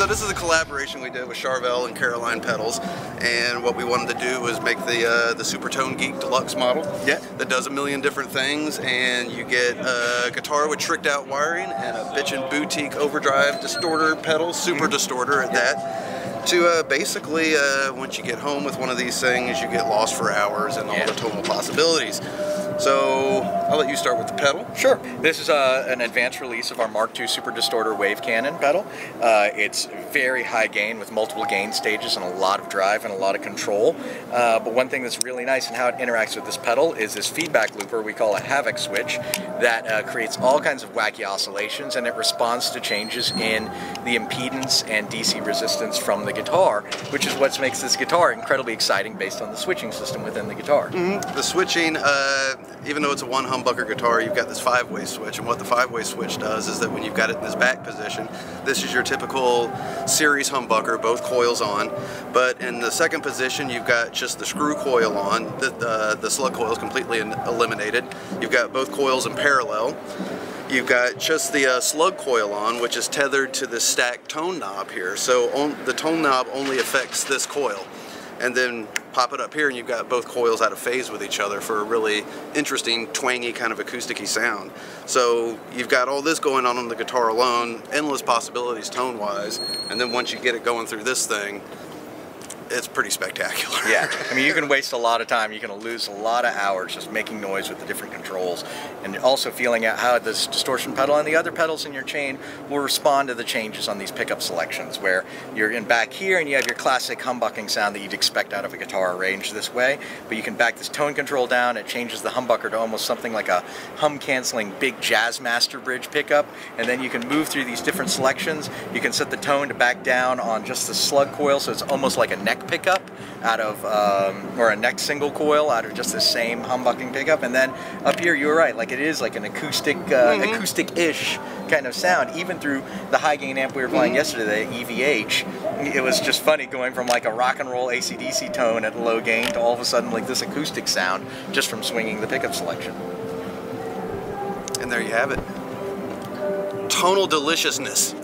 So this is a collaboration we did with Charvel and Caroline pedals, and what we wanted to do was make the Super Tone Geek Deluxe model. Yeah. That does a million different things, and you get a guitar with tricked out wiring and a bitchin' boutique overdrive distorter pedal, super distorter at that. To basically, once you get home with one of these things, you get lost for hours and all the tonal possibilities. So I'll let you start with the pedal. Sure. This is an advanced release of our Mark II Super Distorter Wave Cannon pedal. It's very high gain with multiple gain stages and a lot of drive and a lot of control. But one thing that's really nice in how it interacts with this pedal is this feedback looper we call a Havoc Switch that creates all kinds of wacky oscillations, and it responds to changes in the impedance and DC resistance from the guitar, which is what makes this guitar incredibly exciting based on the switching system within the guitar. The switching, even though it's a one humbucker guitar, you've got this 5-way switch, and what the 5-way switch does is that when you've got it in this back position, this is your typical series humbucker, both coils on, but in the second position you've got just the screw coil on, the slug coil is completely eliminated, you've got both coils in parallel. You've got just the slug coil on, which is tethered to the stacked tone knob here. So the tone knob only affects this coil. And then pop it up here and you've got both coils out of phase with each other for a really interesting, twangy, kind of acousticy sound. So you've got all this going on the guitar alone, endless possibilities tone-wise, and then once you get it going through this thing, it's pretty spectacular. Yeah, I mean, you can waste a lot of time, you can lose a lot of hours just making noise with the different controls, and also feeling out how this distortion pedal and the other pedals in your chain will respond to the changes on these pickup selections, where you're in back here and you have your classic humbucking sound that you'd expect out of a guitar arranged this way, but you can back this tone control down. It changes the humbucker to almost something like a hum-canceling big jazz master bridge pickup, and then you can move through these different selections. You can set the tone to back down on just the slug coil, so it's almost like a neck pickup out of, or a neck single coil out of just the same humbucking pickup. And then up here, you were right, like it is like an acoustic, acoustic-ish kind of sound, even through the high gain amp we were playing yesterday, the EVH. It was just funny going from like a rock and roll AC/DC tone at low gain to all of a sudden like this acoustic sound just from swinging the pickup selection. And there you have it. Tonal deliciousness.